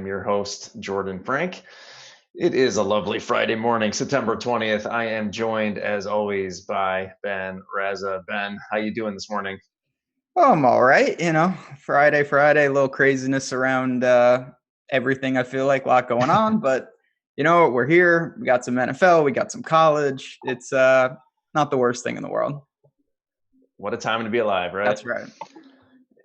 your host, Jordan Frank. It is a lovely Friday morning, September 20th. I am joined, as always, by Ben Raza. Ben, how you doing this morning? Oh, I'm all right. Friday, a little craziness around everything. I feel like a lot going on, but we're here. We got some NFL, we got some college. It's not the worst thing in the world. What a time to be alive, right? That's right.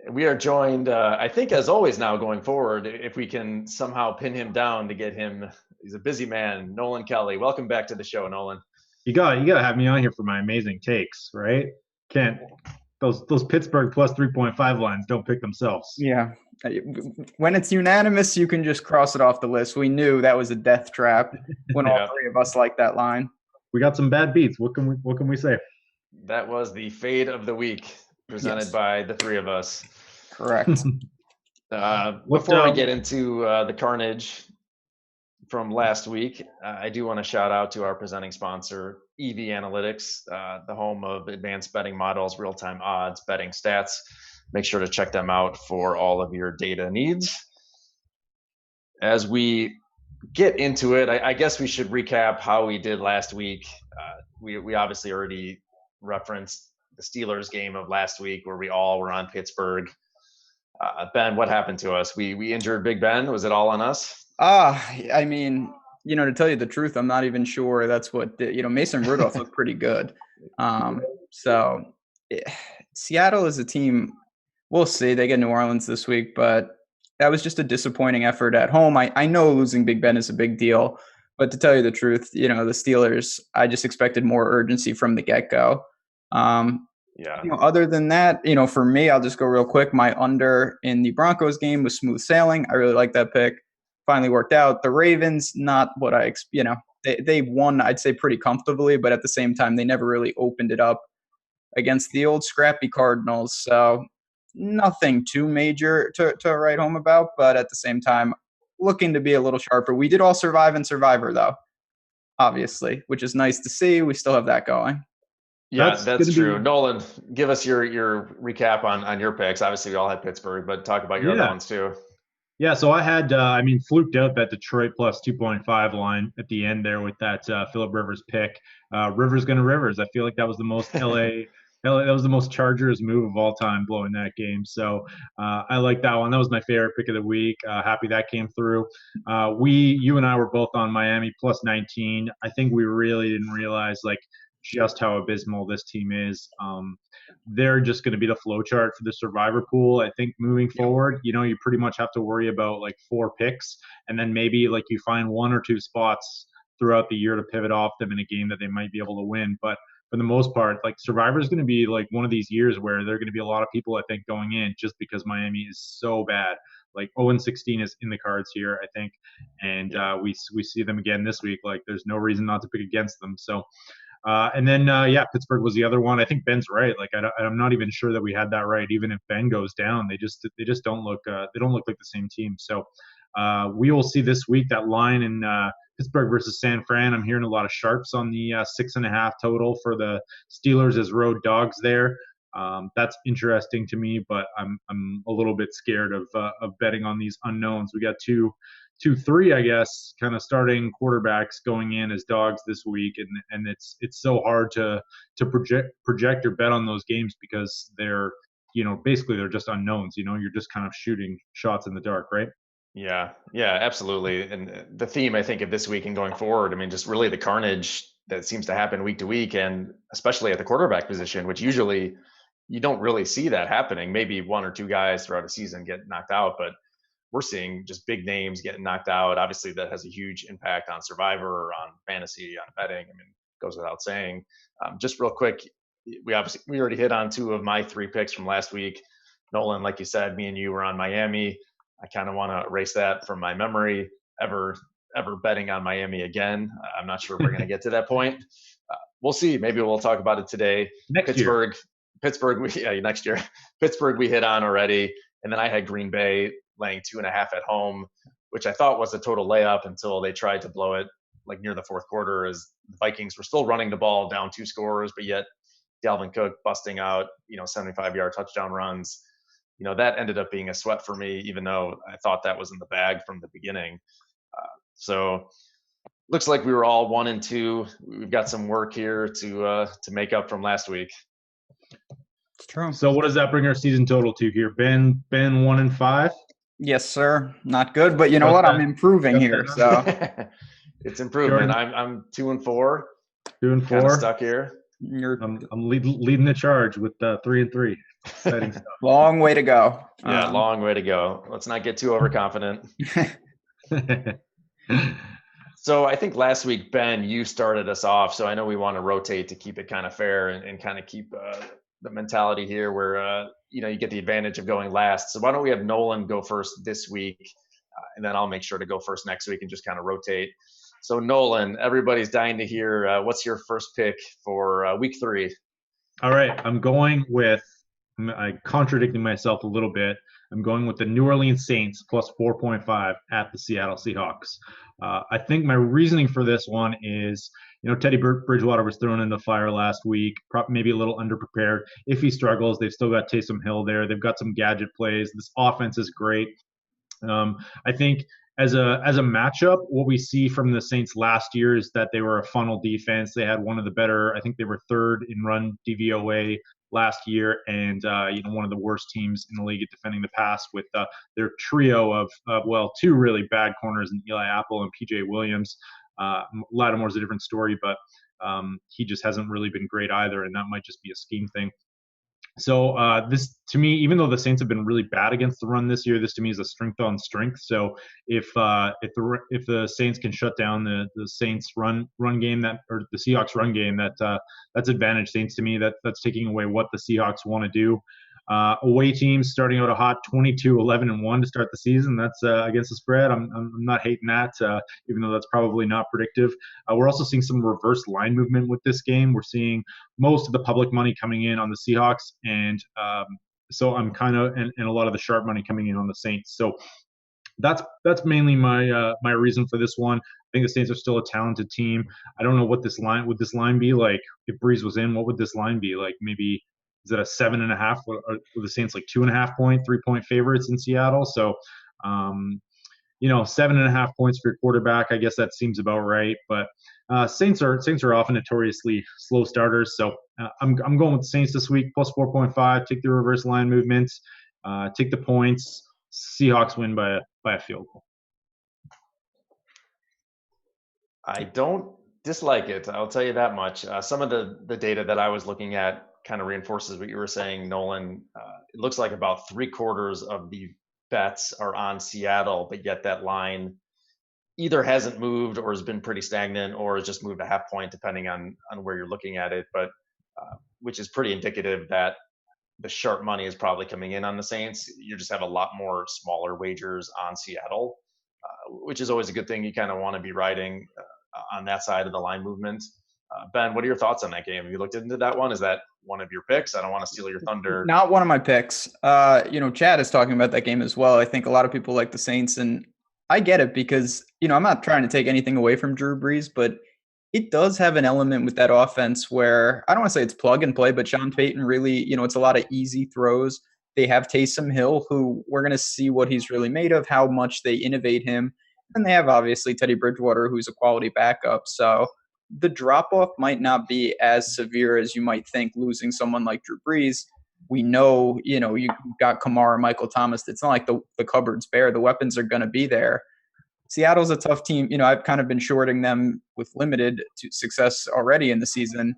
We are joined, I think, as always now going forward, if we can somehow pin him down to get him. He's a busy man, Nolan Kelly. Welcome back to the show, Nolan. You gotta have me on here for my amazing takes, right? Can't those Pittsburgh plus 3.5 lines don't pick themselves. Yeah. When it's unanimous, you can just cross it off the list. We knew that was a death trap when all three of us like that line. We got some bad beats. What can we say? That was the fade of the week presented by the three of us. Correct. Before we get into the carnage from last week, I do want to shout out to our presenting sponsor, EV Analytics, the home of advanced betting models, real-time odds, betting stats. Make sure to check them out for all of your data needs. As we get into it, I guess we should recap how we did last week. We obviously already referenced the Steelers game of last week where we all were on Pittsburgh. Ben, what happened to us? We injured Big Ben. Was it all on us? I mean, to tell you the truth, I'm not even sure that's what Mason Rudolph looked pretty good. Seattle is a team. We'll see. They get New Orleans this week, but that was just a disappointing effort at home. I know losing Big Ben is a big deal, but to tell you the truth, the Steelers, I just expected more urgency from the get-go. Other than that, for me, I'll just go real quick. My under in the Broncos game was smooth sailing. I really like that pick. Finally worked out. The Ravens, not what they won, I'd say, pretty comfortably, but at the same time, they never really opened it up against the old scrappy Cardinals. So nothing too major to write home about, but at the same time, looking to be a little sharper. We did all survive in Survivor, though, obviously, which is nice to see. We still have that going. Yeah, that's true. Nolan, give us your recap on your picks. Obviously, we all had Pittsburgh, but talk about your other ones too. Yeah, so I had, fluked out that Detroit plus 2.5 line at the end there with that Phillip Rivers pick. Rivers gonna Rivers. I feel like that was the most LA, that was the most Chargers move of all time, blowing that game. So I like that one. That was my favorite pick of the week. Happy that came through. You and I were both on Miami plus 19. I think we really didn't realize just how abysmal this team is. They're just going to be the flow chart for the survivor pool. I think moving forward, you pretty much have to worry about 4 picks, and then maybe you find 1 or 2 spots throughout the year to pivot off them in a game that they might be able to win. But for the most part, survivor is going to be one of these years where there are going to be a lot of people, I think, going in just because Miami is so bad. 0-16 is in the cards here, I think, and we see them again this week. There's no reason not to pick against them. So. Pittsburgh was the other one. I think Ben's right. I'm not even sure that we had that right. Even if Ben goes down, they just don't look they don't look like the same team. So we will see this week that line in Pittsburgh versus San Fran. I'm hearing a lot of sharps on the 6.5 total for the Steelers as road dogs there. That's interesting to me, but I'm a little bit scared of betting on these unknowns. We got two, three, I guess, kind of starting quarterbacks going in as dogs this week, and it's so hard to project or bet on those games because they're basically they're just unknowns. You're just kind of shooting shots in the dark, right? Yeah, absolutely. And the theme, I think, of this week and going forward, just really the carnage that seems to happen week to week, and especially at the quarterback position, which usually you don't really see that happening. Maybe 1 or 2 guys throughout a season get knocked out, but we're seeing just big names getting knocked out. Obviously, that has a huge impact on Survivor, on fantasy, on betting. Goes without saying. Just real quick, we already hit on 2 of my 3 picks from last week. Nolan, like you said, me and you were on Miami. I kind of want to erase that from my memory. Ever betting on Miami again? I'm not sure we're going to get to that point. We'll see. Maybe we'll talk about it today. Next year. Next year. Pittsburgh we hit on already, and then I had Green Bay laying 2.5 at home, which I thought was a total layup until they tried to blow it near the fourth quarter, as the Vikings were still running the ball down 2 scores, but yet Dalvin Cook busting out 75-yard touchdown runs. that ended up being a sweat for me, even though I thought that was in the bag from the beginning. So looks like we were all 1-2. We've got some work here to make up from last week. It's true. So what does that bring our season total to here? Ben 1-5. Yes, sir. Not good, but you know what? I'm improving here. So it's improvement. I'm 2-4. 2-4. Kind of stuck here. I'm leading the charge with 3-3. Exciting stuff. Long way to go. Yeah, long way to go. Let's not get too overconfident. So I think last week, Ben, you started us off. So I know we want to rotate to keep it kind of fair and kind of keep the mentality here where, you get the advantage of going last. So why don't we have Nolan go first this week, and then I'll make sure to go first next week and just kind of rotate. So Nolan, everybody's dying to hear what's your first pick for week 3? All right, I'm contradicting myself a little bit. I'm going with the New Orleans Saints plus 4.5 at the Seattle Seahawks. I think my reasoning for this one is, Teddy Bridgewater was thrown into the fire last week, maybe a little underprepared. If he struggles, they've still got Taysom Hill there. They've got some gadget plays. This offense is great. I think as a matchup, what we see from the Saints last year is that they were a funnel defense. They had one of the better, I think they were 3rd in run DVOA last year, and one of the worst teams in the league at defending the pass with their trio of 2 really bad corners in Eli Apple and PJ Williams. Lattimore's a different story, but he just hasn't really been great either, and that might just be a scheme thing. So this, to me, even though the Saints have been really bad against the run this year, this to me is a strength on strength. So if the Saints can shut down the Saints run game or the Seahawks run game, that's advantage Saints to me. That's taking away what the Seahawks want to do. Away teams starting out a hot 22-11-1 to start the season. That's against the spread. I'm not hating that, even though that's probably not predictive. We're also seeing some reverse line movement with this game. We're seeing most of the public money coming in on the Seahawks, and so I'm kind of and a lot of the sharp money coming in on the Saints. So that's mainly my reason for this one. I think the Saints are still a talented team. I don't know what would this line be like if Breeze was in. What would this line be like? Maybe. Is it a 7.5? Or the Saints like 2.5 3-point favorites in Seattle? So, 7.5 points for your quarterback. I guess that seems about right. But Saints are often notoriously slow starters. So I'm going with the Saints this week plus 4.5. Take the reverse line movement. Take the points. Seahawks win by a field goal. I don't dislike it. I'll tell you that much. Some of the data that I was looking at kind of reinforces what you were saying, Nolan. It looks like about 3/4 of the bets are on Seattle, but yet that line either hasn't moved or has been pretty stagnant or has just moved a half point depending on where you're looking at it, but which is pretty indicative that the sharp money is probably coming in on the Saints. You just have a lot more smaller wagers on Seattle, which is always a good thing. You kind of want to be riding on that side of the line movement. Ben, what are your thoughts on that game? Have you looked into that one? Is that one of your picks? I don't want to steal your thunder. Not one of my picks. Chad is talking about that game as well. I think a lot of people like the Saints, and I get it because, I'm not trying to take anything away from Drew Brees, but it does have an element with that offense where I don't want to say it's plug and play, but Sean Payton really, it's a lot of easy throws. They have Taysom Hill, who we're going to see what he's really made of, how much they innovate him. And they have obviously Teddy Bridgewater, who's a quality backup. So the drop-off might not be as severe as you might think losing someone like Drew Brees. We know, you got Kamara, Michael Thomas. It's not like the cupboard's bare. The weapons are going to be there. Seattle's a tough team. I've kind of been shorting them with limited success already in the season.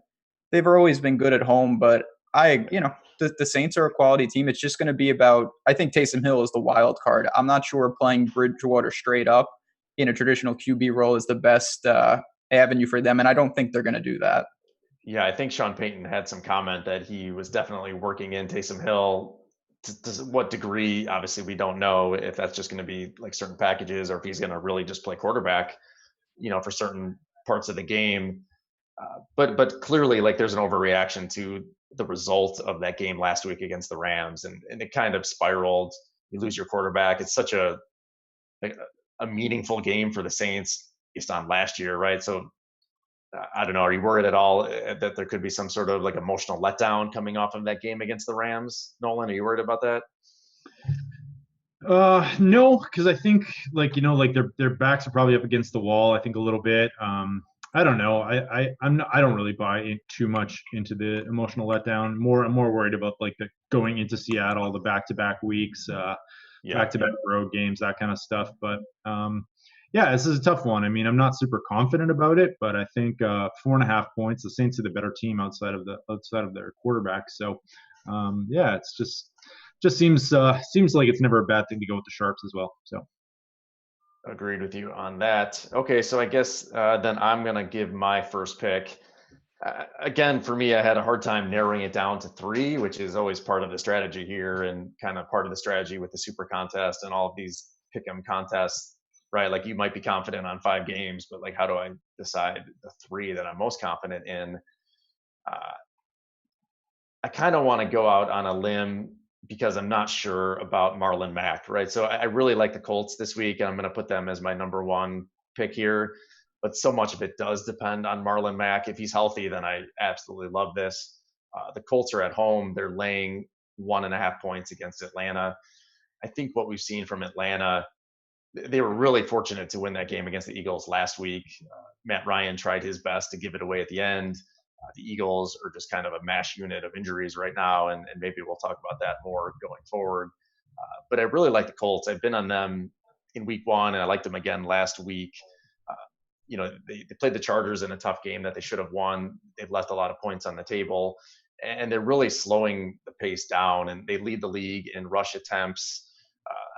They've always been good at home, but the Saints are a quality team. It's just going to be about, I think Taysom Hill is the wild card. I'm not sure playing Bridgewater straight up in a traditional QB role is the best avenue for them, and I don't think they're going to do that. Yeah, I think Sean Payton had some comment that he was definitely working in Taysom Hill. To what degree, obviously, we don't know if that's just going to be like certain packages or if he's going to really just play quarterback, for certain parts of the game. But clearly, like there's an overreaction to the result of that game last week against the Rams, and it kind of spiraled. You lose your quarterback. It's such a meaningful game for the Saints based on last year, right? So I don't know. Are you worried at all that there could be some sort of like emotional letdown coming off of that game against the Rams? Nolan, are you worried about that? No, because I think like their backs are probably up against the wall. I think a little bit. I don't know. I don't really buy too much into the emotional letdown. I'm more worried about like the going into Seattle, the back-to-back weeks, Yeah. back-to-back road games, that kind of stuff. But yeah, this is a tough one. I mean, I'm not super confident about it, but I think 4.5 points. The Saints are the better team outside of their quarterback. So yeah, it's just seems like it's never a bad thing to go with the sharps as well. So Agreed with you on that. Okay, so I guess then I'm going to give my first pick. Again, for me, I had a hard time narrowing it down to three, which is always part of the strategy here and kind of part of the strategy with the super contest and all of these pick 'em contests, right? Like you might be confident on 5 games, but like, how do I decide the three that I'm most confident in? Uh, I kind of want to go out on a limb because I'm not sure about Marlon Mack, right? So I really like the Colts this week, and I'm going to put them as my number one pick here. But so much of it does depend on Marlon Mack. If he's healthy, then I absolutely love this. The Colts are at home; they're laying 1.5 points against Atlanta. I think what we've seen from Atlanta, they were really fortunate to win that game against the Eagles last week. Matt Ryan tried his best to give it away at the end. The Eagles are just kind of a mash unit of injuries right now, and maybe we'll talk about that more going forward. But I really like the Colts. I've been on them in week one, and I liked them again last week. Uh, they played the Chargers in a tough game that they should have won. They've left a lot of points on the table, and they're really slowing the pace down, and they lead the league in rush attempts.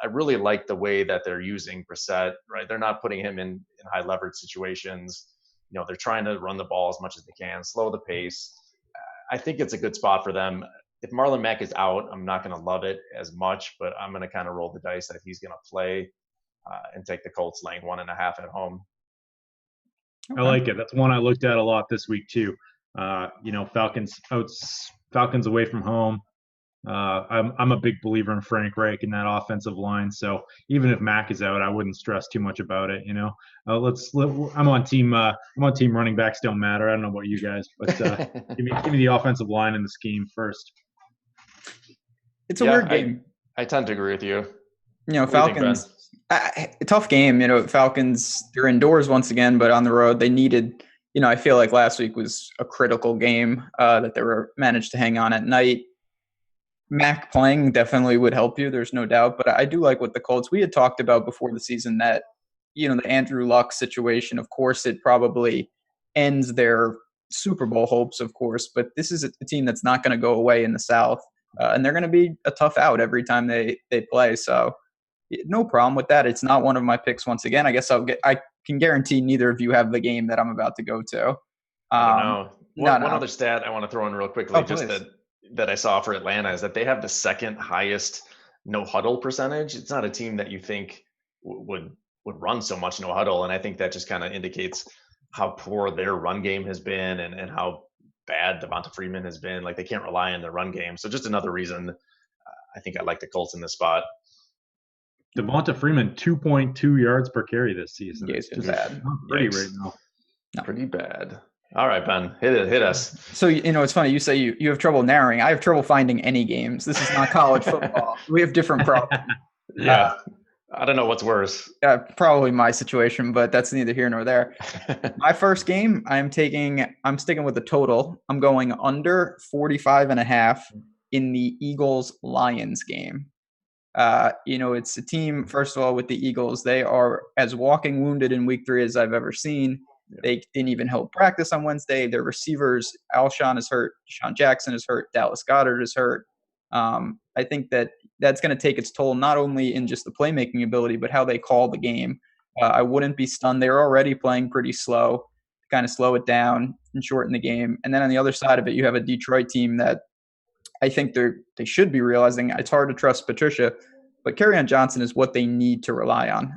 I really like the way that they're using Brissett, right? They're not putting him in high leverage situations. They're trying to run the ball as much as they can, slow the pace. I think it's a good spot for them. If Marlon Mack is out, I'm not going to love it as much, but I'm going to kind of roll the dice that he's going to play and take the Colts laying 1.5 at home. I like it. That's one I looked at a lot this week too. Falcons away from home. I'm a big believer in Frank Reich in that offensive line. So even if Mack is out, I wouldn't stress too much about it. I'm on team. I'm on team. Running backs don't matter. I don't know about you guys, but give me the offensive line and the scheme first. It's a weird game. I tend to agree with you. Falcons. Tough game. Falcons. They're indoors once again, but on the road they needed. I feel like last week was a critical game that they were managed to hang on at night. Mac playing definitely would help you. There's no doubt. But I do like what the Colts, we had talked about before the season that, the Andrew Luck situation, of course, it probably ends their Super Bowl hopes, of course. But this is a team that's not going to go away in the South. And they're going to be a tough out every time they play. So no problem with that. It's not one of my picks once again. I guess I can guarantee neither of you have the game that I'm about to go to. I don't know. One other stat I want to throw in real quickly, just that I saw for Atlanta is that they have the second highest no huddle percentage. It's not a team that you think would run so much no huddle, and I think that just kind of indicates how poor their run game has been and how bad Devonta Freeman has been. Like they can't rely on their run game. So just another reason I think I like the Colts in this spot. Devonta Freeman 2.2 yards per carry this season. It's just bad. Pretty right now. No. Pretty bad. All right, Ben, hit us. So, it's funny. You say you have trouble narrowing. I have trouble finding any games. This is not college football. We have different problems. Yeah. I don't know what's worse. Probably my situation, but that's neither here nor there. My first game, I'm sticking with the total. I'm going under 45.5 in the Eagles-Lions game. It's a team, first of all, with the Eagles. They are as walking wounded in week 3 as I've ever seen. They didn't even hold practice on Wednesday. Their receivers, Alshon is hurt. Deshaun Jackson is hurt. Dallas Goedert is hurt. I think that's going to take its toll, not only in just the playmaking ability, but how they call the game. I wouldn't be stunned. They're already playing pretty slow, kind of slow it down and shorten the game. And then on the other side of it, you have a Detroit team that I think they should be realizing it's hard to trust Patricia, but Kerryon Johnson is what they need to rely on.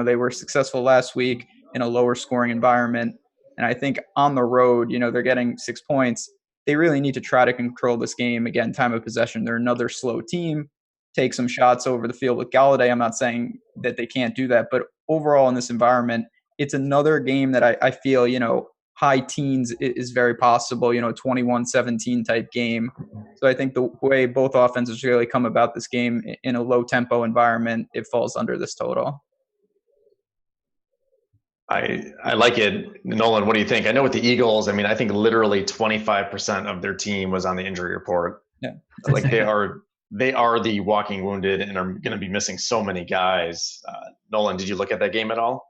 They were successful last week in a lower scoring environment. And I think on the road, they're getting 6 points. They really need to try to control this game. Again, time of possession. They're another slow team. Take some shots over the field with Galladay. I'm not saying that they can't do that, but overall in this environment, it's another game that I feel, high teens is very possible, 21-17 type game. So I think the way both offenses really come about this game in a low tempo environment, it falls under this total. I like it. Nolan, what do you think? I know with the Eagles, I mean, I think literally 25% of their team was on the injury report. Yeah. Like they are the walking wounded and are going to be missing so many guys. Nolan, did you look at that game at all?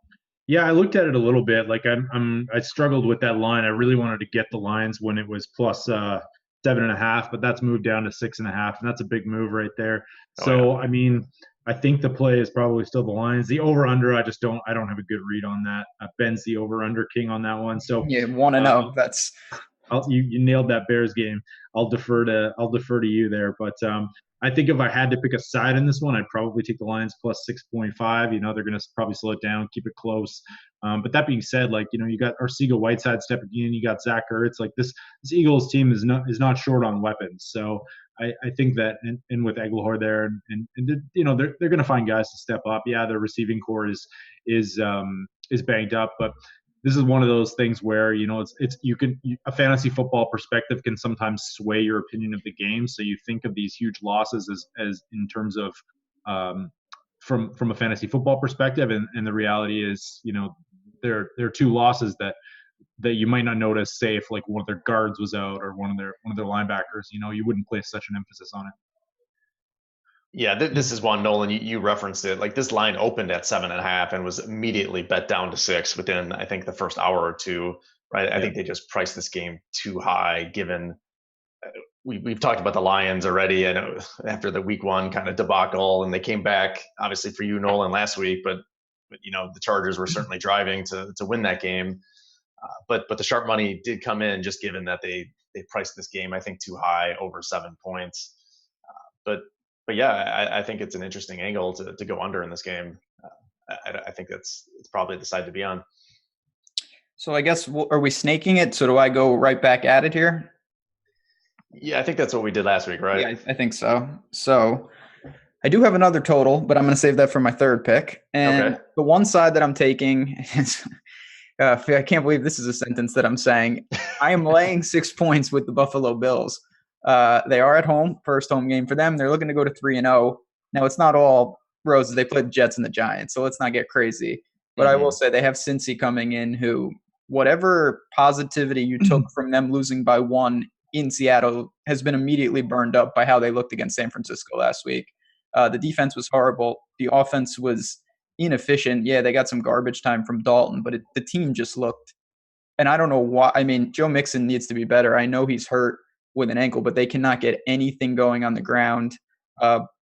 Yeah, I looked at it a little bit. Like I struggled with that line. I really wanted to get the lines when it was plus 7.5, but that's moved down to 6.5, and that's a big move right there. So yeah. I mean, I think the play is probably still the Lions. The over under, I don't have a good read on that. Ben's the over under king on that one. So yeah, 1-0. That's you nailed that Bears game. I'll defer to you there, but I think if I had to pick a side in this one, I'd probably take the Lions plus 6.5. They're going to probably slow it down, keep it close. But that being said, you got Arcega-Whiteside stepping in, you got Zach Ertz. Like this Eagles team is not short on weapons. So I think that, and with Eglehor there, and they're going to find guys to step up. Yeah, their receiving core is banged up, but this is one of those things where a fantasy football perspective can sometimes sway your opinion of the game. So you think of these huge losses as in terms of from a fantasy football perspective, and the reality is there are two losses that you might not notice. Say if like one of their guards was out or one of their linebackers, you wouldn't place such an emphasis on it. Yeah, this is one, Nolan, you referenced it. Like this line opened at 7.5 and was immediately bet down to 6 within, I think, the first hour or two, right? I think they just priced this game too high given we've talked about the Lions already. I know after the week 1 kind of debacle, and they came back, obviously for you, Nolan, last week, but the Chargers were certainly driving to win that game. But the sharp money did come in just given that they priced this game, I think, too high, over 7 points. But yeah, I think it's an interesting angle to go under in this game. I think it's probably the side to be on. So I guess, are we snaking it? So do I go right back at it here? Yeah, I think that's what we did last week, right? Yeah, I think so. So I do have another total, but I'm going to save that for my third pick. And the one side that I'm taking is, I can't believe this is a sentence that I'm saying. I am laying 6 points with the Buffalo Bills. They are at home, first home game for them. They're looking to go to 3-0. Now, it's not all roses. They played the Jets and the Giants, so let's not get crazy. But I will say they have Cincy coming in, who, whatever positivity you took from them losing by 1 in Seattle has been immediately burned up by how they looked against San Francisco last week. The defense was horrible. The offense was inefficient. Yeah, they got some garbage time from Dalton, but the team just looked, and I don't know why. I mean, Joe Mixon needs to be better. I know he's hurt with an ankle, but they cannot get anything going on the ground.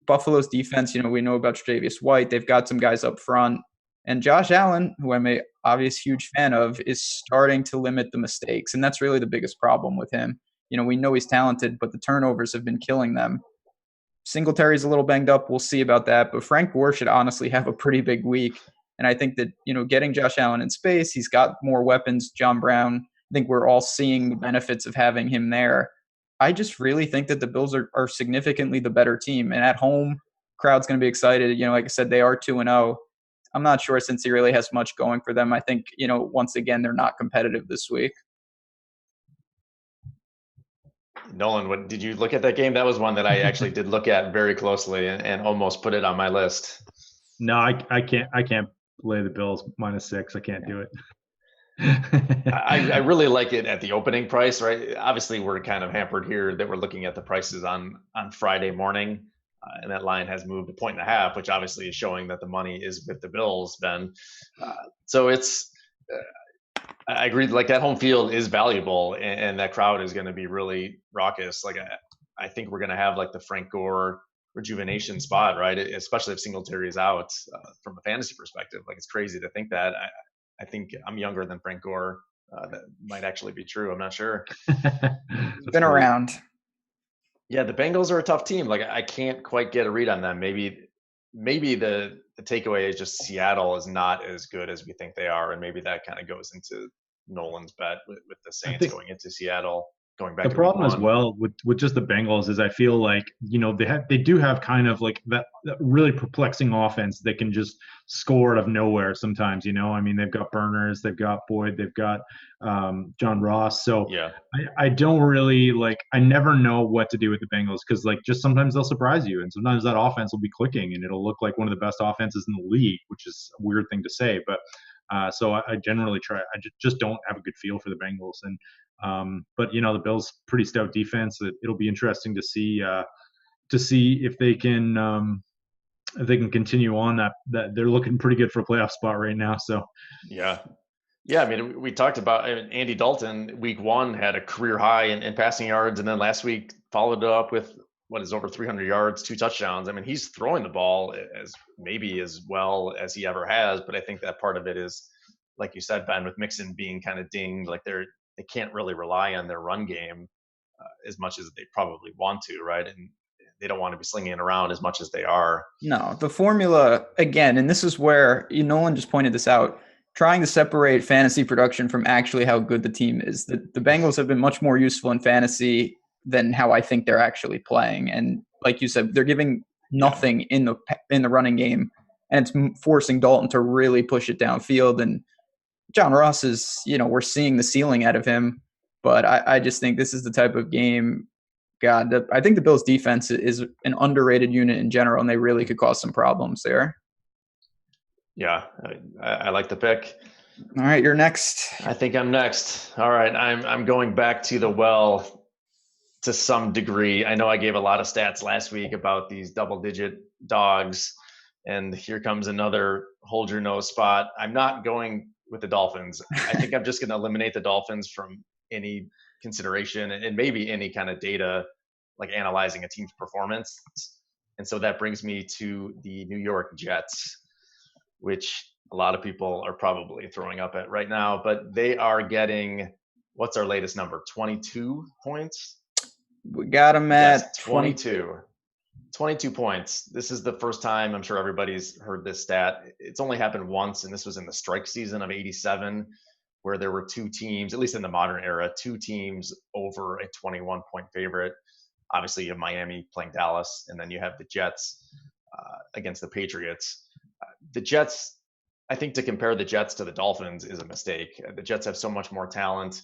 Buffalo's defense, we know about Tre'Davious White. They've got some guys up front. And Josh Allen, who I'm a obvious huge fan of, is starting to limit the mistakes. And that's really the biggest problem with him. We know he's talented, but the turnovers have been killing them. Singletary's a little banged up. We'll see about that. But Frank Gore should honestly have a pretty big week. And I think that, getting Josh Allen in space, he's got more weapons. John Brown, I think we're all seeing the benefits of having him there. I just really think that the Bills are significantly the better team. And at home, crowd's going to be excited. Like I said, they are 2-0. I'm not sure since he really has much going for them. I think, once again, they're not competitive this week. Nolan, what did you look at that game? That was one that I actually did look at very closely and almost put it on my list. No, I can't play the Bills -6. I can't do it. I really like it at the opening price, right? Obviously, we're kind of hampered here that we're looking at the prices on Friday morning, and that line has moved 1.5, which obviously is showing that the money is with the Bills, Ben. So it's, I agree, like that home field is valuable, and that crowd is going to be really raucous. Like I think we're going to have like the Frank Gore rejuvenation spot, right? Especially if Singletary is out from a fantasy perspective. Like it's crazy to think that. I think I'm younger than Frank Gore. That might actually be true. I'm not sure. Been around. Yeah, the Bengals are a tough team. Like I can't quite get a read on them. Maybe the takeaway is just Seattle is not as good as we think they are, and maybe that kind of goes into Nolan's bet with the Saints going into Seattle. going back The to week problem as one. well with just the Bengals is I feel like, they do have kind of like that really perplexing offense that can just score out of nowhere sometimes, I mean, they've got Burners, they've got Boyd, they've got John Ross. So Yeah. I don't really I never know what to do with the Bengals because just sometimes they'll surprise you and sometimes that offense will be clicking and it'll look like one of the best offenses in the league, which is a weird thing to say, but so I generally try. I just don't have a good feel for the Bengals, and but the Bills' pretty stout defense. It'll be interesting to see if they can continue on that they're looking pretty good for a playoff spot right now. So Yeah. Yeah, I mean, we talked about Andy Dalton. Week one had a career high in passing yards, and then last week followed it up with what is over 300 yards, 2 touchdowns. I mean, he's throwing the ball as well as he ever has, but I think that part of it is, like you said, Ben, with Mixon being kind of dinged, like they can't really rely on their run game as much as they probably want to, right? And they don't want to be slinging it around as much as they are. No, the formula, again, and this is where Nolan just pointed this out, trying to separate fantasy production from actually how good the team is. The Bengals have been much more useful in fantasy than how I think they're actually playing. And like you said, they're giving nothing in the running game, and it's forcing Dalton to really push it downfield. And John Ross is, we're seeing the ceiling out of him, but I just think this is the type of game. God, I think the Bills' defense is an underrated unit in general, and they really could cause some problems there. Yeah, I like the pick. All right, you're next. I think I'm next. All right, I'm going back to the well to some degree. I know I gave a lot of stats last week about these double-digit dogs, and here comes another hold your nose spot. I'm not going with the Dolphins. I think I'm just going to eliminate the Dolphins from any consideration and maybe any kind of data like analyzing a team's performance. And so that brings me to the New York Jets, which a lot of people are probably throwing up at right now, but they are getting, what's our latest number? 22 points? We got them at 22. 22 points. This is the first time, I'm sure everybody's heard this stat. It's only happened once, and this was in the strike season of 87, where there were 2 teams, at least in the modern era, 2 teams over a 21-point favorite. Obviously, you have Miami playing Dallas, and then you have the Jets against the Patriots. The Jets, I think to compare the Jets to the Dolphins is a mistake. The Jets have so much more talent.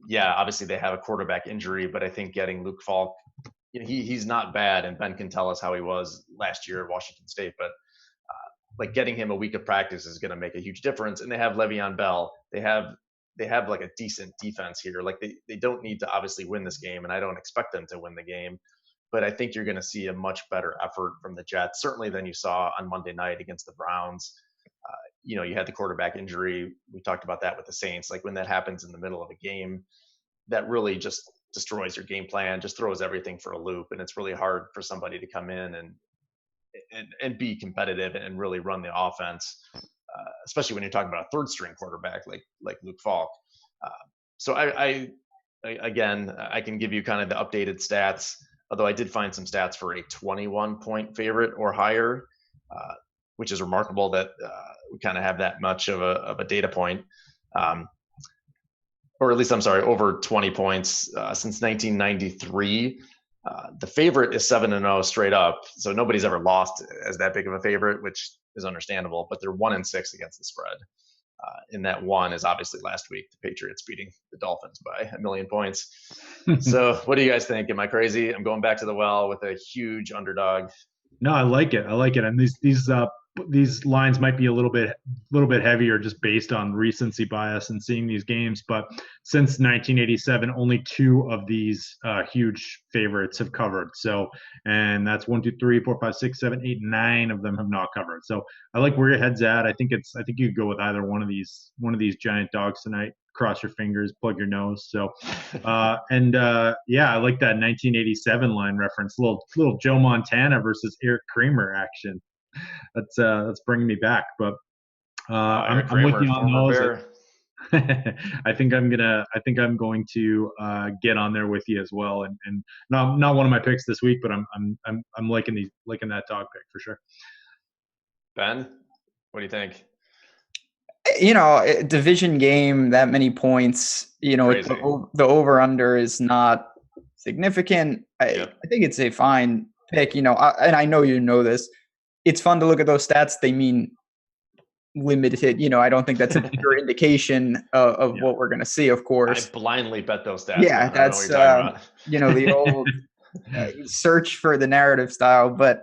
Yeah, obviously they have a quarterback injury, but I think getting Luke Falk, he's not bad, and Ben can tell us how he was last year at Washington State, but like getting him a week of practice is going to make a huge difference. And they have Le'Veon Bell. They have like a decent defense here. Like they don't need to obviously win this game, and I don't expect them to win the game, but I think you're going to see a much better effort from the Jets, certainly than you saw on Monday night against the Browns. You had the quarterback injury. We talked about that with the Saints. Like when that happens in the middle of a game, that really just destroys your game plan, just throws everything for a loop. And it's really hard for somebody to come in and be competitive and really run the offense, especially when you're talking about a third string quarterback like Luke Falk. So I can give you kind of the updated stats, although I did find some stats for a 21-point favorite or higher, which is remarkable that we kind of have that much of a data point. Or at least, I'm sorry, over 20 points since 1993. The favorite is 7-0 straight up. So nobody's ever lost as that big of a favorite, which is understandable, but they're 1-6 against the spread. And that one is obviously last week, the Patriots beating the Dolphins by 1 million points. So what do you guys think? Am I crazy? I'm going back to the well with a huge underdog. No, I like it. And these lines might be a little bit heavier just based on recency bias and seeing these games. But since 1987, only 2 of these huge favorites have covered. So, and that's 1, 2, 3, 4, 5, 6, 7, 8, 9 of them have not covered. So I like where your head's at. I think you could go with either one of these giant dogs tonight. Cross your fingers, plug your nose. So, yeah, I like that 1987 line reference. Little Joe Montana versus Eric Kramer action. That's bringing me back, but I'm with you on those. I think I'm going to get on there with you as well, and not one of my picks this week, but I'm liking that dog pick for sure. Ben, what do you think? Division game, that many points, Crazy. the over-under is not significant. Yep. I think it's a fine pick, and I know you know this. It's fun to look at those stats. They mean limited. I don't think that's a pure indication of what we're going to see, of course. I blindly bet those stats. Yeah, that's, the old search for the narrative style. But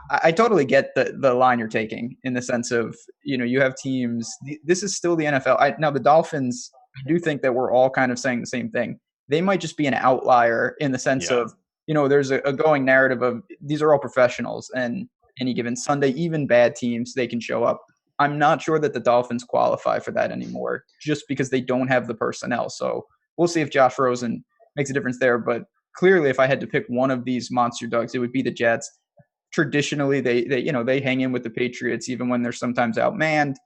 I totally get the line you're taking in the sense of, you have teams. This is still the NFL. Now, the Dolphins, I do think that we're all kind of saying the same thing. They might just be an outlier in the sense of, there's a going narrative of these are all professionals, and any given Sunday, even bad teams, they can show up. I'm not sure that the Dolphins qualify for that anymore just because they don't have the personnel. So we'll see if Josh Rosen makes a difference there. But clearly, if I had to pick one of these monster dogs, it would be the Jets. Traditionally, they hang in with the Patriots even when they're sometimes outmanned.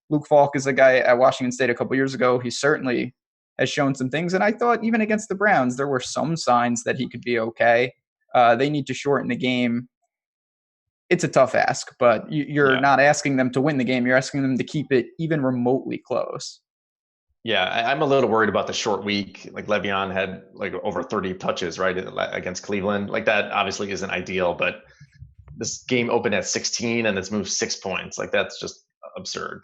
Luke Falk is a guy at Washington State a couple years ago. He certainly has shown some things. And I thought even against the Browns, there were some signs that he could be okay. They need to shorten the game. It's a tough ask, but you're not asking them to win the game. You're asking them to keep it even remotely close. Yeah, I'm a little worried about the short week. Like Le'Veon had over 30 touches, right, against Cleveland. That obviously isn't ideal, but this game opened at 16 and it's moved 6 points. That's just absurd.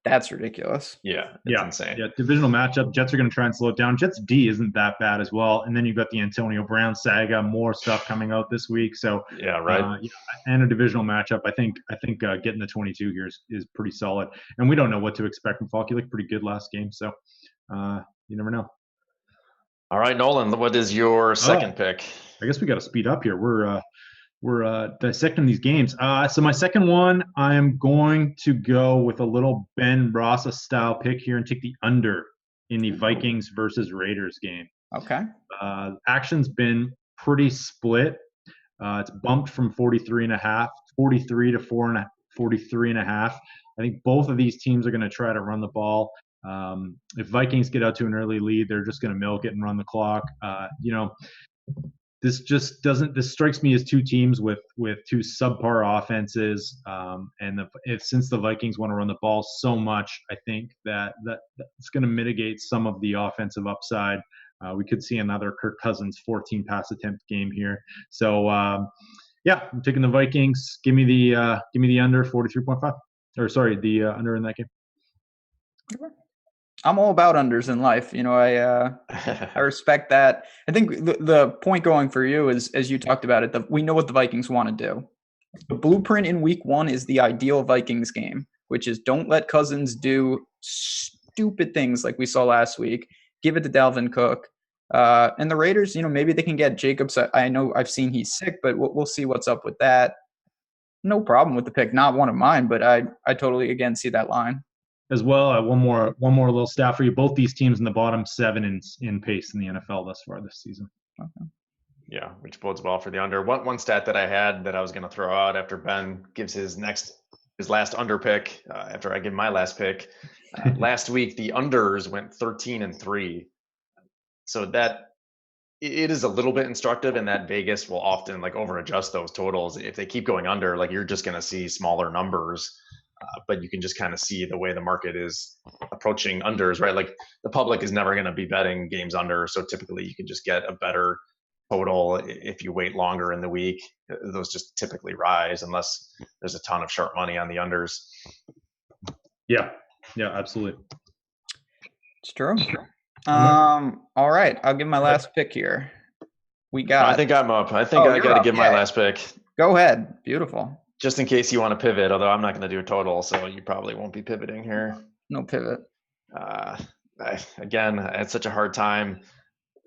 That's ridiculous. Yeah, it's insane. Yeah, divisional matchup. Jets are going to try and slow it down. Jets D isn't that bad as well. And then you've got the Antonio Brown saga, more stuff coming out this week. So yeah, right. And a divisional matchup. I think getting the 22 here is pretty solid. And we don't know what to expect from Falk. He looked pretty good last game. So you never know. All right, Nolan, what is your second pick? I guess we got to speed up here. We're dissecting these games. So my second one, I am going to go with a little Ben Rossa style pick here and take the under in the Vikings versus Raiders game. Okay. Action's been pretty split. It's bumped from 43.5, 43 to 43.5. I think both of these teams are going to try to run the ball. If Vikings get out to an early lead, they're just going to milk it and run the clock. This strikes me as two teams with two subpar offenses. Since the Vikings want to run the ball so much, I think that it's going to mitigate some of the offensive upside. We could see another Kirk Cousins 14 pass attempt game here. So I'm taking the Vikings. Give me the under 43.5. Or sorry, the under in that game. I'm all about unders in life. I respect that. I think the point going for you is, as you talked about it, we know what the Vikings want to do. The blueprint in week 1 is the ideal Vikings game, which is don't let Cousins do stupid things like we saw last week. Give it to Dalvin Cook. And the Raiders, maybe they can get Jacobs. I know I've seen he's sick, but we'll see what's up with that. No problem with the pick. Not one of mine, but I totally, again, see that line. As well, one more little stat for you. Both these teams in the bottom 7 in pace in the NFL thus far this season. Okay. Yeah, which bodes well for the under. One stat that I had that I was going to throw out after Ben gives his last under pick, after I give my last pick. Last week, the unders went 13-3. So that it is a little bit instructive in that Vegas will often over adjust those totals. If they keep going under, you're just going to see smaller numbers. But you can just kind of see the way the market is approaching unders, right? The public is never going to be betting games under. So typically you can just get a better total if you wait longer in the week. Those just typically rise unless there's a ton of sharp money on the unders. Yeah, absolutely. It's true. All right. I'll give my last pick here. I think I'm up. I think I got to give my last pick. Go ahead. Beautiful. Just in case you want to pivot, although I'm not going to do a total, so you probably won't be pivoting here. No pivot. I had such a hard time.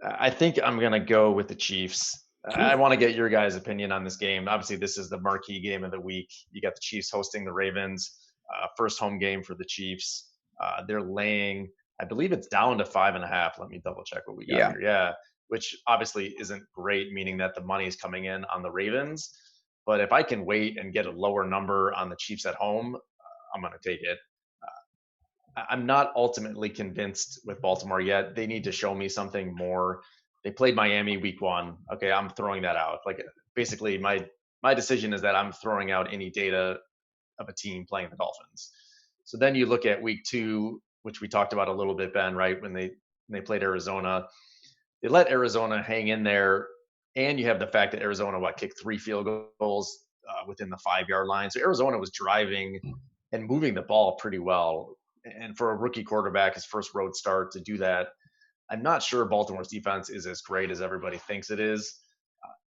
I think I'm going to go with the Chiefs. I want to get your guys' opinion on this game. Obviously, this is the marquee game of the week. You got the Chiefs hosting the Ravens. First home game for the Chiefs. They're laying, I believe it's down to 5.5. Let me double check what we got here. Yeah, which obviously isn't great, meaning that the money is coming in on the Ravens. But if I can wait and get a lower number on the Chiefs at home, I'm going to take it. I'm not ultimately convinced with Baltimore yet. They need to show me something more. They played Miami week 1. Okay, I'm throwing that out. Basically, my decision is that I'm throwing out any data of a team playing the Dolphins. So then you look at week 2, which we talked about a little bit, Ben, right? When they played Arizona, they let Arizona hang in there, and you have the fact that Arizona kicked 3 field goals within the 5-yard line. So Arizona was driving and moving the ball pretty well. And for a rookie quarterback, his first road start to do that, I'm not sure Baltimore's defense is as great as everybody thinks it is.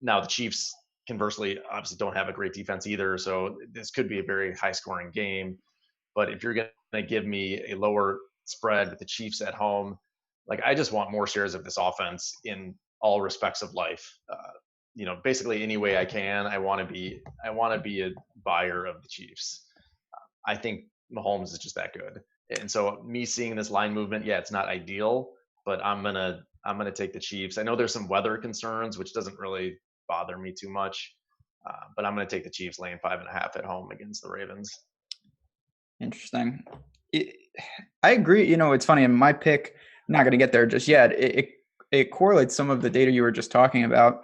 Now the Chiefs, conversely, obviously don't have a great defense either, so this could be a very high-scoring game. But if you're going to give me a lower spread with the Chiefs at home, I just want more shares of this offense in all respects of life. Basically any way I can. I want to be a buyer of the Chiefs. I think Mahomes is just that good, and so me seeing this line movement, yeah, it's not ideal, but I'm gonna take the Chiefs. I know there's some weather concerns, which doesn't really bother me too much, but I'm gonna take the Chiefs laying 5.5 at home against the Ravens. Interesting. I agree. It's funny. In my pick, I'm not going to get there just yet. It correlates some of the data you were just talking about.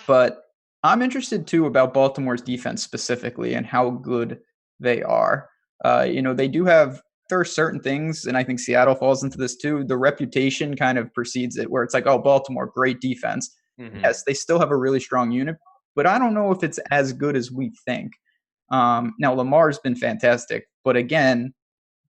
But I'm interested, too, about Baltimore's defense specifically and how good they are. They do have – there are certain things, and I think Seattle falls into this, too. The reputation kind of precedes it, where it's like, oh, Baltimore, great defense. Mm-hmm. Yes, they still have a really strong unit, but I don't know if it's as good as we think. Now, Lamar's been fantastic, but again,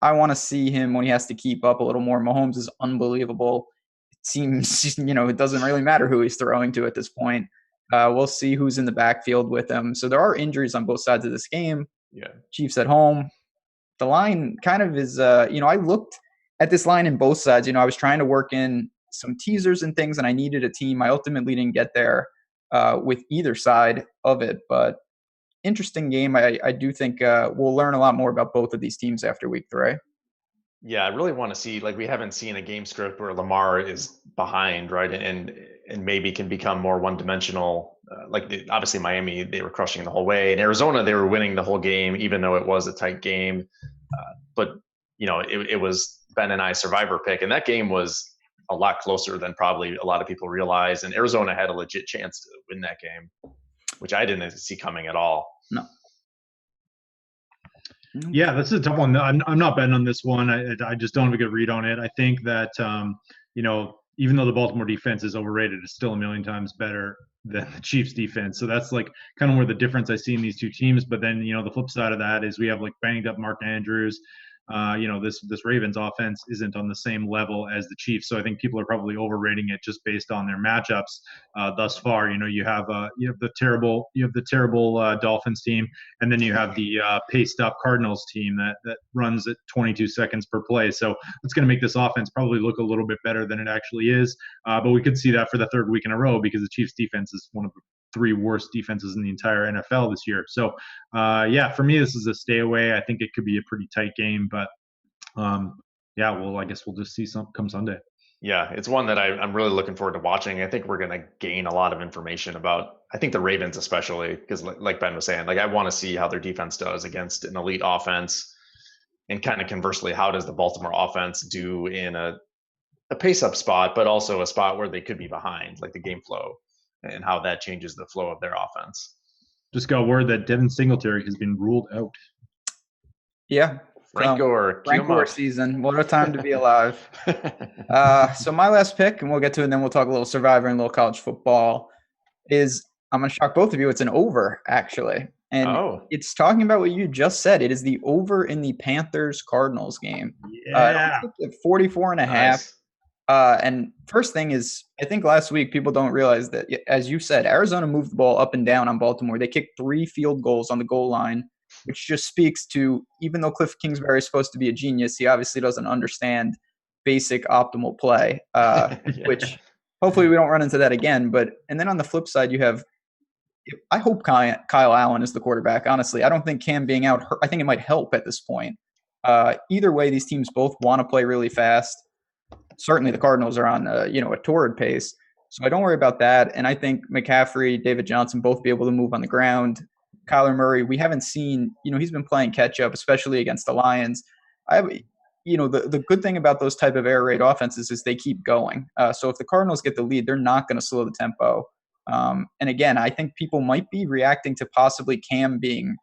I want to see him when he has to keep up a little more. Mahomes is unbelievable. It seems, it doesn't really matter who he's throwing to at this point. We'll see who's in the backfield with him. So there are injuries on both sides of this game. Yeah. Chiefs at home. The line kind of is, I looked at this line in both sides. I was trying to work in some teasers and things, and I needed a team. I ultimately didn't get there with either side of it, but interesting game. I do think we'll learn a lot more about both of these teams after week 3. Yeah, I really want to see, we haven't seen a game script where Lamar is behind, right? And maybe can become more one-dimensional. Obviously Miami, they were crushing the whole way. In Arizona, they were winning the whole game, even though it was a tight game. But it was Ben and I survivor pick. And that game was a lot closer than probably a lot of people realize. And Arizona had a legit chance to win that game, which I didn't see coming at all. No. Yeah, this is a tough one. I'm not betting on this one. I just don't have a good read on it. I think that, even though the Baltimore defense is overrated, it's still a million times better than the Chiefs defense. So that's kind of where the difference I see in these two teams. But then, the flip side of that is we have banged up Mark Andrews. This Ravens offense isn't on the same level as the Chiefs, so I think people are probably overrating it just based on their matchups thus far. You have the terrible Dolphins team, and then you have the paced up Cardinals team that runs at 22 seconds per play. So it's going to make this offense probably look a little bit better than it actually is. But we could see that for the third week in a row because the Chiefs defense is one of the 3 worst defenses in the entire NFL this year. So, for me, this is a stay away. I think it could be a pretty tight game, but I guess we'll just see come Sunday. Yeah, it's one that I'm really looking forward to watching. I think we're going to gain a lot of information about, I think the Ravens especially, because like Ben was saying, I want to see how their defense does against an elite offense, and kind of conversely, how does the Baltimore offense do in a pace-up spot, but also a spot where they could be behind, like the game flow, and how that changes the flow of their offense. Just got word that Devin Singletary has been ruled out. Yeah. Frank Gore season. What a time to be alive. So my last pick, and we'll get to it, and then we'll talk a little Survivor and a little college football, is I'm going to shock both of you. It's an over, actually. And It's talking about what you just said. It is the over in the Panthers-Cardinals game. Yeah. 44.5. Nice. And first thing is, I think last week people don't realize that, as you said, Arizona moved the ball up and down on Baltimore. They kicked 3 field goals on the goal line, which just speaks to, even though Cliff Kingsbury is supposed to be a genius, he obviously doesn't understand basic optimal play, which hopefully we don't run into that again. And then on the flip side, you have, I hope Kyle Allen is the quarterback. Honestly, I don't think Cam being out, I think it might help at this point. Either way, these teams both want to play really fast. Certainly the Cardinals are on a torrid pace. So I don't worry about that. And I think McCaffrey, David Johnson, both be able to move on the ground. Kyler Murray, we haven't seen, he's been playing catch up, especially against the Lions. The good thing about those type of air raid offenses is they keep going. So if the Cardinals get the lead, they're not going to slow the tempo. And again, I think people might be reacting to possibly Cam being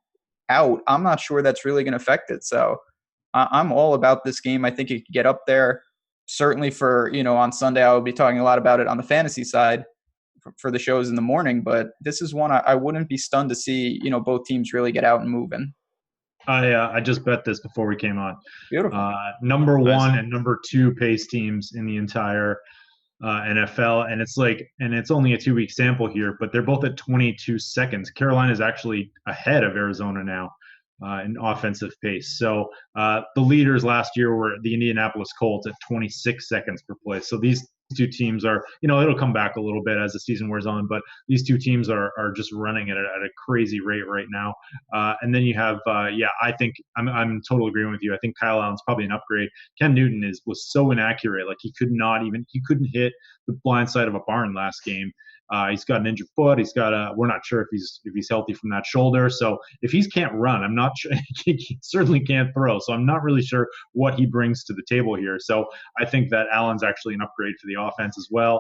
out. I'm not sure that's really going to affect it. So I'm all about this game. I think it could get up there. Certainly for, on Sunday, I will be talking a lot about it on the fantasy side for the shows in the morning. But this is one I wouldn't be stunned to see, both teams really get out and moving. I just bet this before we came on. Beautiful. Number one and number two pace teams in the entire NFL, and it's only a 2-week sample here, but they're both at 22 seconds. Carolina is actually ahead of Arizona now in offensive pace. So the leaders last year were the Indianapolis Colts at 26 seconds per play. So these two teams are, it'll come back a little bit as the season wears on, but these two teams are just running at a crazy rate right now. And then you have, I think I'm totally agreeing with you. I think Kyle Allen's probably an upgrade. Cam Newton was so inaccurate. Like he couldn't hit the blind side of a barn last game. He's got an injured foot. We're not sure if he's healthy from that shoulder. So if he can't run, I'm not sure. He certainly can't throw. So I'm not really sure what he brings to the table here. So I think that Allen's actually an upgrade for the offense as well.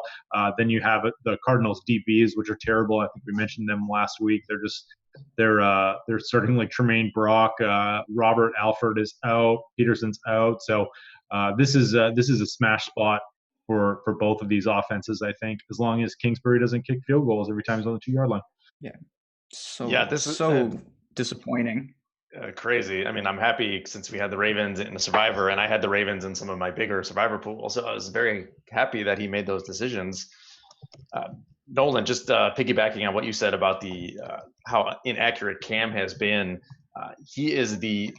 Then you have the Cardinals DBs, which are terrible. I think we mentioned them last week. They're starting like Tremaine Brock. Robert Alford is out. Peterson's out. So this is a smash spot for both of these offenses, I think, as long as Kingsbury doesn't kick field goals every time he's on the 2-yard line. Yeah. This is so disappointing. Crazy. I mean, I'm happy since we had the Ravens in the Survivor, and I had the Ravens in some of my bigger Survivor pools. So I was very happy that he made those decisions. Nolan, just piggybacking on what you said about the how inaccurate Cam has been, he is the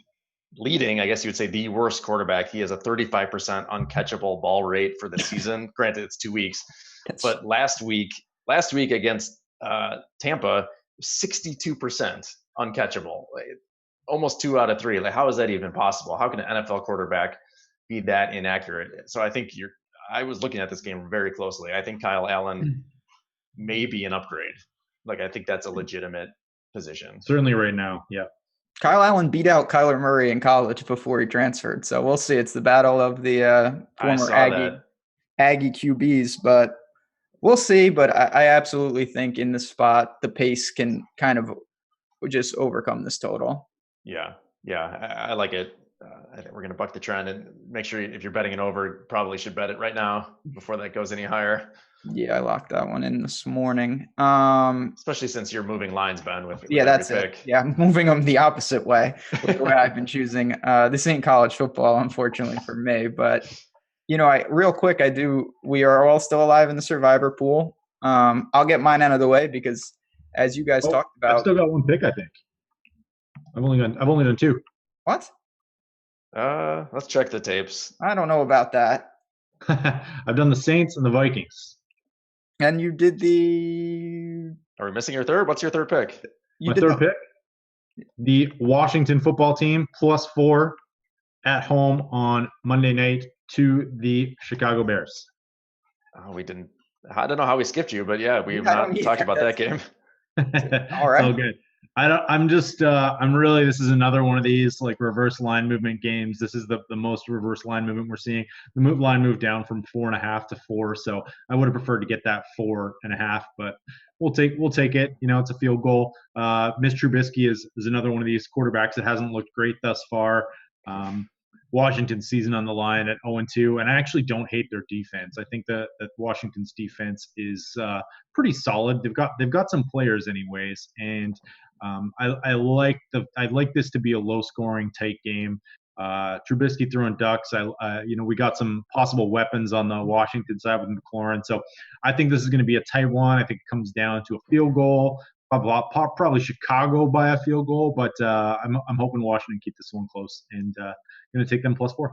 leading, I guess you would say, the worst quarterback. He has a 35% uncatchable ball rate for the season. Granted, it's 2 weeks, but last week against Tampa, 62% uncatchable, almost 2 out of 3. Like, how is that even possible? How can an NFL quarterback be that inaccurate? So I think I was looking at this game very closely. I think Kyle Allen may be an upgrade. Like, I think that's a legitimate position. Certainly right now, yeah. Kyle Allen beat out Kyler Murray in college before he transferred. So we'll see. It's the battle of the former Aggie QBs, but we'll see. But I absolutely think in this spot, the pace can kind of just overcome this total. Yeah, I like it. I think we're going to buck the trend and make sure if you're betting it over, probably should bet it right now before that goes any higher. Yeah, I locked that one in this morning. Especially since you're moving lines, Ben. With that's pick. it. Yeah, I'm moving them the opposite way with the way I've been choosing. This ain't college football, unfortunately for me. But real quick, we are all still alive in the Survivor pool. I'll get mine out of the way because, as you guys talked about, I've still got one pick. I think I've only done 2. What? Let's check the tapes. I don't know about that. I've done the Saints and the Vikings. And you did the. Are we missing your third? What's your third pick? My third pick, the Washington football team +4 at home on Monday night to the Chicago Bears. Oh, we didn't. I don't know how we skipped you, but yeah, we have not talked about that game. All right. All good. This is another one of these like reverse line movement games. This is the most reverse line movement we're seeing. The line moved down from 4.5 to 4. So I would have preferred to get that 4.5, but we'll take it. It's a field goal. Mitch Trubisky is another one of these quarterbacks that hasn't looked great thus far. Washington's season on the line at 0-2, and I actually don't hate their defense. I think that Washington's defense is pretty solid. They've got some players anyways, and I like this to be a low-scoring, tight game. Trubisky throwing ducks. We got some possible weapons on the Washington side with McLaurin, so I think this is going to be a tight one. I think it comes down to a field goal. Probably Chicago by a field goal, but I'm hoping Washington keep this one close and going to take them +4.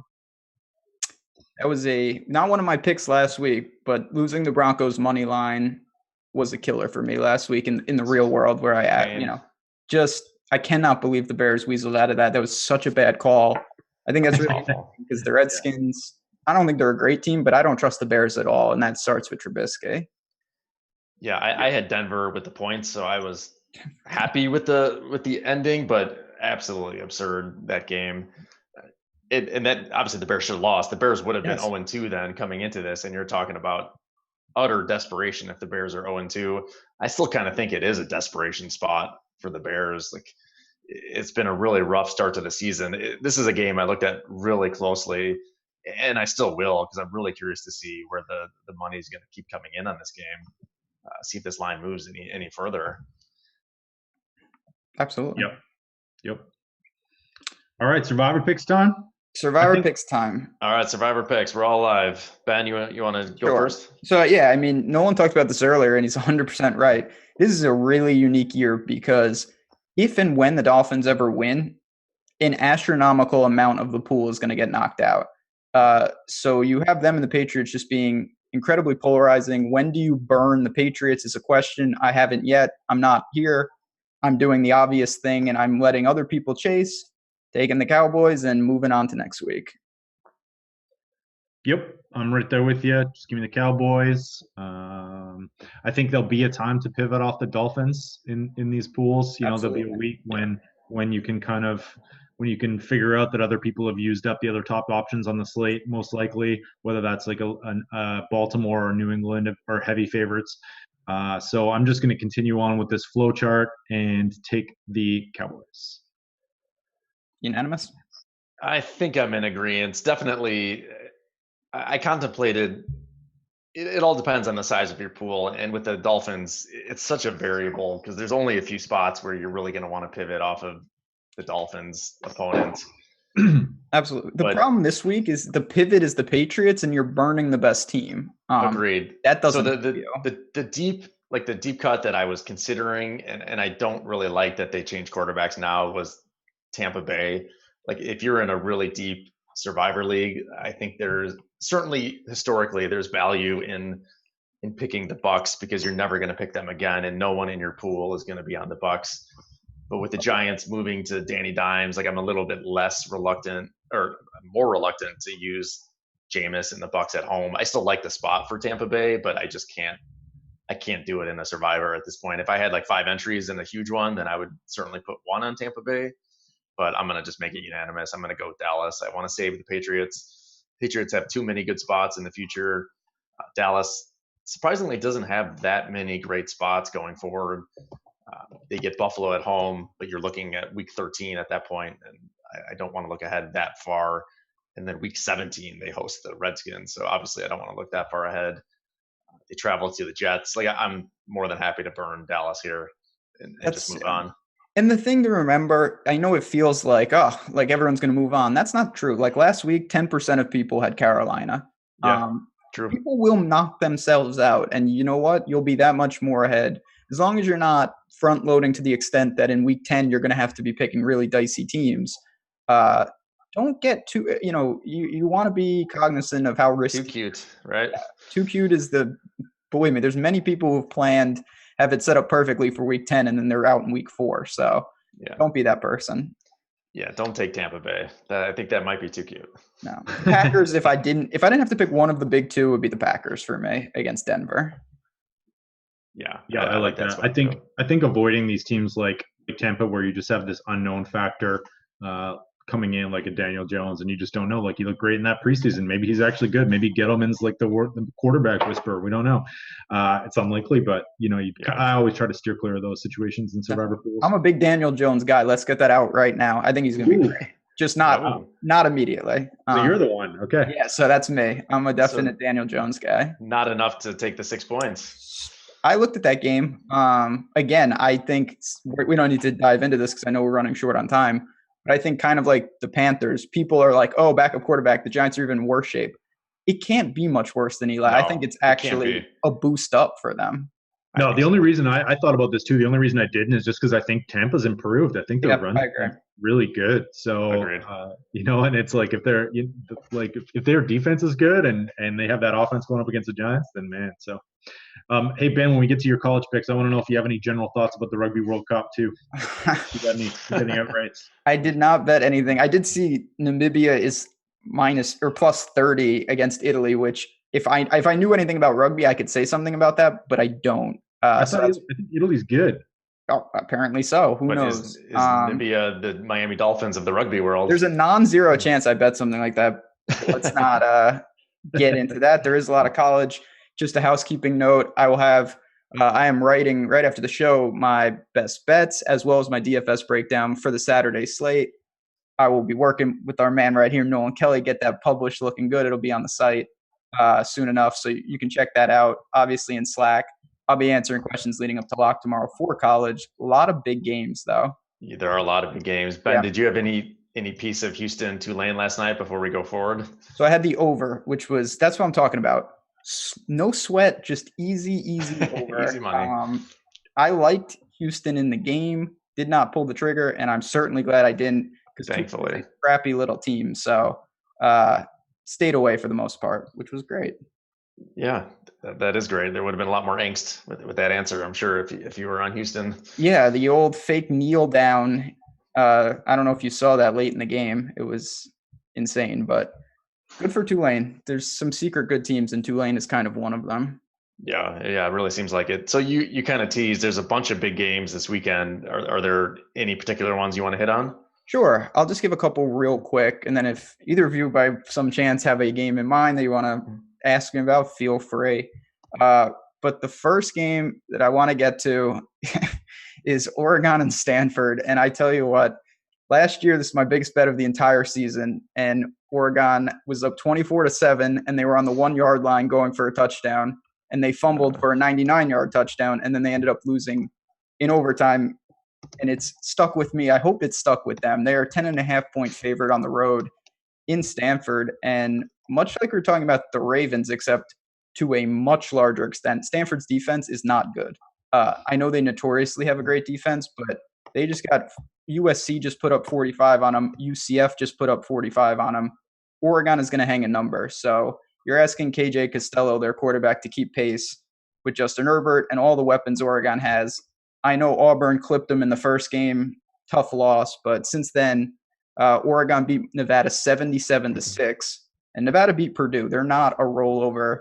That was not one of my picks last week, but losing the Broncos money line was a killer for me last week in the real world where I cannot believe the Bears weaseled out of that. That was such a bad call. I think that's really because the Redskins, I don't think they're a great team, but I don't trust the Bears at all, and that starts with Trubisky. Yeah, I had Denver with the points, so I was happy with the ending, but absolutely absurd that game. And that obviously the Bears should have lost. The Bears would have been 0-2 then coming into this, and you're talking about utter desperation if the Bears are 0-2. I still kind of think it is a desperation spot for the Bears. Like it's been a really rough start to the season. This is a game I looked at really closely, and I still will because I'm really curious to see where the money is going to keep coming in on this game. See if this line moves any further. Absolutely. Yep. All right, Survivor picks time. Picks time. All right, Survivor picks. We're all live. Ben, you want to go first? So yeah, I mean, Nolan talked about this earlier, and he's 100% right. This is a really unique year because if and when the Dolphins ever win, an astronomical amount of the pool is going to get knocked out. So you have them and the Patriots just being incredibly polarizing. When do you burn the Patriots is a question. I haven't yet. I'm not here. I'm doing the obvious thing, and I'm letting other people chase, taking the Cowboys, and moving on to next week. Yep, I'm right there with you. Just give me the Cowboys. I think there'll be a time to pivot off the Dolphins in these pools. You know, there'll be a week when you can when you can figure out that other people have used up the other top options on the slate, most likely, whether that's like a Baltimore or New England or heavy favorites. So I'm just going to continue on with this flow chart and take the Cowboys. Unanimous? I think I'm in agreement. Definitely, I contemplated. It all depends on the size of your pool, and with the Dolphins, it's such a variable because there's only a few spots where you're really going to want to pivot off of the Dolphins' opponents. Absolutely. The problem this week is the pivot is the Patriots, and you're burning the best team. Agreed. That doesn't. So the deep cut that I was considering, and I don't really like that they changed quarterbacks now, was Tampa Bay. Like if you're in a really deep Survivor league, I think there's certainly historically there's value in picking the Bucks because you're never going to pick them again, and no one in your pool is going to be on the Bucks. But with the Giants moving to Danny Dimes, like I'm a little bit less reluctant or more reluctant to use Jameis and the Bucks at home. I still like the spot for Tampa Bay, but I just can't do it in a Survivor at this point. If I had like 5 entries in a huge one, then I would certainly put one on Tampa Bay. But I'm going to just make it unanimous. I'm going to go with Dallas. I want to save the Patriots. Patriots have too many good spots in the future. Dallas surprisingly doesn't have that many great spots going forward. They get Buffalo at home, but you're looking at week 13 at that point, and I don't want to look ahead that far. And then week 17, they host the Redskins. So obviously I don't want to look that far ahead. They travel to the Jets. Like I'm more than happy to burn Dallas here and just move on. And the thing to remember, I know it feels like, like everyone's going to move on. That's not true. Like last week, 10% of people had Carolina. Yeah, true. People will knock themselves out. And you know what? You'll be that much more ahead. As long as you're not front loading to the extent that in week 10, you're going to have to be picking really dicey teams. Don't get too, you want to be cognizant of how risky. Too cute, right? Yeah, too cute is believe me, there's many people who've have it set up perfectly for week 10 and then they're out in week 4. So don't be that person. Yeah, don't take Tampa Bay. I think that might be too cute. No. Packers, if I didn't have to pick one of the big two, it would be the Packers for me against Denver. Yeah, I like that. I think avoiding these teams like Tampa, where you just have this unknown factor coming in, like a Daniel Jones, and you just don't know. Like he looked great in that preseason. Maybe he's actually good. Maybe Gettleman's like the quarterback whisperer. We don't know. It's unlikely, but I always try to steer clear of those situations in Survivor pools. I'm a big Daniel Jones guy. Let's get that out right now. I think he's going to be great. Just not immediately. So you're the one, okay? Yeah, so that's me. I'm a definite Daniel Jones guy. Not enough to take the 6 points. I looked at that game. Again, I think we don't need to dive into this because I know we're running short on time. But I think kind of like the Panthers, people are like, oh, backup quarterback. The Giants are even in worse shape. It can't be much worse than Eli. No, I think it's actually a boost up for them. No, the only reason I thought about this too, the only reason I didn't is just because I think Tampa's improved. I think their run really good. So, and it's like if their defense is good and they have that offense going up against the Giants, then man. So, hey Ben, when we get to your college picks, I want to know if you have any general thoughts about the Rugby World Cup too. You got any outrights? I did not bet anything. I did see Namibia is minus or plus 30 against Italy, which if I knew anything about rugby, I could say something about that, but I don't. I think Italy's good. Oh, apparently so. Who knows? Is Namibia the Miami Dolphins of the rugby world? There's a non-zero chance I bet something like that. Let's not get into that. There is a lot of college. Just a housekeeping note. I will have I am writing right after the show my best bets as well as my DFS breakdown for the Saturday slate. I will be working with our man right here, Nolan Kelly, get that published looking good. It'll be on the site soon enough, so you can check that out, obviously in Slack. I'll be answering questions leading up to lock tomorrow for college. A lot of big games, though. Yeah, there are a lot of big games. Ben, Yeah. did you have any piece of Houston Tulane last night before we go forward? So I had the over, that's what I'm talking about. No sweat, just easy over. Easy money. I liked Houston in the game, did not pull the trigger, and I'm certainly glad I didn't, because Thankfully, a crappy little team. So stayed away for the most part, which was great. Yeah, that is great. There would have been a lot more angst with that answer, I'm sure, if you were on Houston. Yeah, the old fake kneel down. I don't know if you saw that late in the game. It was insane, but good for Tulane. There's some secret good teams, and Tulane is kind of one of them. Yeah, it really seems like it. So you kind of teased there's a bunch of big games this weekend. Are there any particular ones you want to hit on? Sure. I'll just give a couple real quick, and then if either of you by some chance have a game in mind that you want to ask me about, feel free. But the first game that I want to get to is Oregon and Stanford. And I tell you what, last year, this is my biggest bet of the entire season. And Oregon was up 24-7, and they were on the 1 yard line going for a touchdown. And they fumbled for a 99-yard touchdown. And then they ended up losing in overtime. And it's stuck with me. I hope it's stuck with them. They are 10.5-point favorite on the road in Stanford. And much like we're talking about the Ravens, except to a much larger extent, Stanford's defense is not good. I know they notoriously have a great defense, but they just got USC just put up 45 on them. UCF just put up 45 on them. Oregon is going to hang a number. So you're asking KJ Costello, their quarterback, to keep pace with Justin Herbert and all the weapons Oregon has. I know Auburn clipped them in the first game. Tough loss. But since then, Oregon beat Nevada 77-6. And Nevada beat Purdue. They're not a rollover.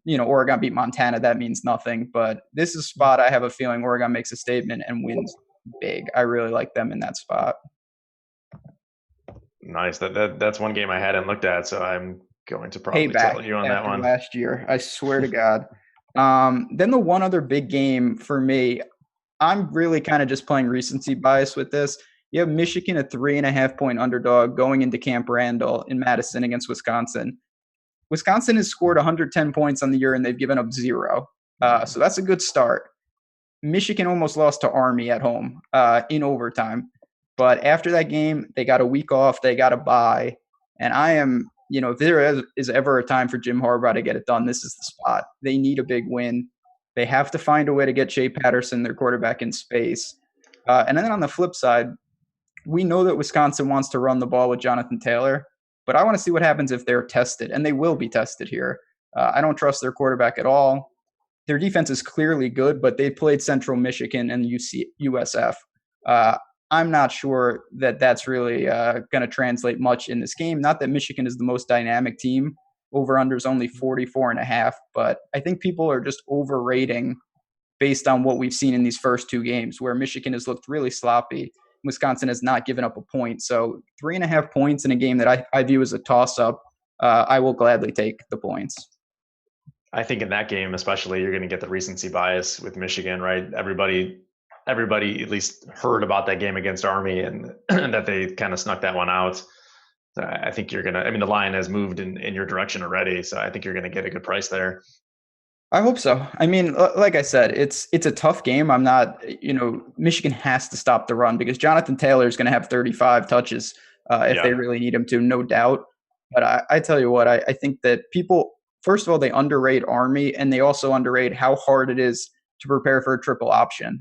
Oregon beat Montana. That means nothing. But this is a spot I have a feeling Oregon makes a statement and wins big. I really like them in that spot. Nice. That's one game I hadn't looked at, so I'm going to probably tell you on that one. Last year, I swear to God. Then the one other big game for me, I'm really kind of just playing recency bias with this. You have Michigan, a 3.5-point underdog, going into Camp Randall in Madison against Wisconsin. Wisconsin has scored 110 points on the year, and they've given up 0. So that's a good start. Michigan almost lost to Army at home in overtime. But after that game, they got a week off. They got a bye. And I am, if there is ever a time for Jim Harbaugh to get it done, this is the spot. They need a big win. They have to find a way to get Shea Patterson, their quarterback, in space. And then on the flip side, we know that Wisconsin wants to run the ball with Jonathan Taylor. But I want to see what happens if they're tested, and they will be tested here. I don't trust their quarterback at all. Their defense is clearly good, but they played Central Michigan and USF. I'm not sure that that's really going to translate much in this game. Not that Michigan is the most dynamic team. Over-under is only 44.5, but I think people are just overrating based on what we've seen in these first two games, where Michigan has looked really sloppy. Wisconsin has not given up a point. So 3.5 points in a game that I view as a toss-up, I will gladly take the points. I think in that game, especially, you're going to get the recency bias with Michigan, right? Everybody at least heard about that game against Army and that they kind of snuck that one out. So I think you're going to, the line has moved in your direction already. So I think you're going to get a good price there. I hope so. Like I said, it's a tough game. I'm not, Michigan has to stop the run because Jonathan Taylor is going to have 35 touches if they really need him to, no doubt. But I tell you what, I think that people, first of all, they underrate Army, and they also underrate how hard it is to prepare for a triple option.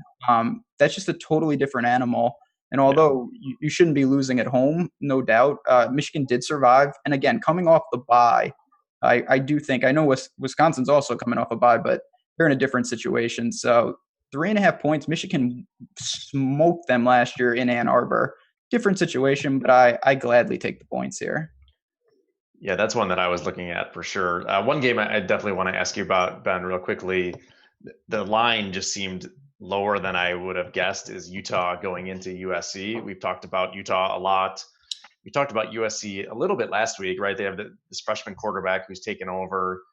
That's just a totally different animal. And although you shouldn't be losing at home, no doubt, Michigan did survive. And again, coming off the bye, I do think, I know Wisconsin's also coming off a bye, but they're in a different situation. So 3.5 points, Michigan smoked them last year in Ann Arbor. Different situation, but I gladly take the points here. Yeah, that's one that I was looking at for sure. One game I definitely want to ask you about, Ben, real quickly. The line just seemed lower than I would have guessed is Utah going into USC. We've talked about Utah a lot. We talked about USC a little bit last week, right? They have this freshman quarterback who's taken over.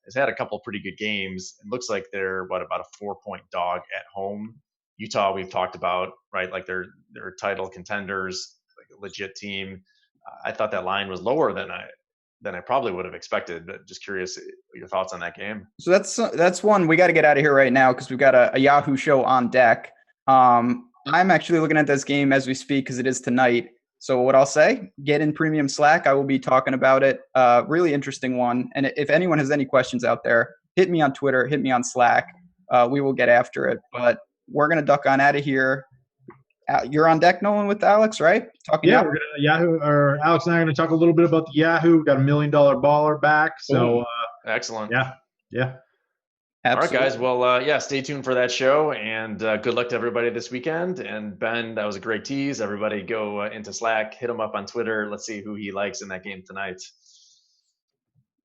has had a couple pretty good games. It looks like they're about a 4-point dog at home. Utah, we've talked about, right? Like they're title contenders, like a legit team. I thought that line was lower than I probably would have expected. But just curious your thoughts on that game. So that's one we got to get out of here right now because we've got a Yahoo show on deck. I'm actually looking at this game as we speak because it is tonight. So what I'll say, get in premium Slack. I will be talking about it. Really interesting one. And if anyone has any questions out there, hit me on Twitter, hit me on Slack. We will get after it. But we're going to duck on out of here. You're on deck, Nolan, with Alex, right? We're gonna Yahoo, or Alex and I are gonna talk a little bit about the Yahoo. We've got $1 million baller back. So excellent. Yeah. Absolutely. All right, guys. Well, stay tuned for that show, and good luck to everybody this weekend. And Ben, that was a great tease. Everybody go into Slack, hit him up on Twitter. Let's see who he likes in that game tonight.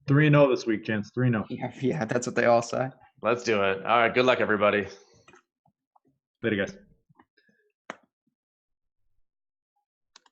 3-0 this week, Chance. 3-0. Yeah, that's what they all say. Let's do it. All right. Good luck, everybody. Later, guys.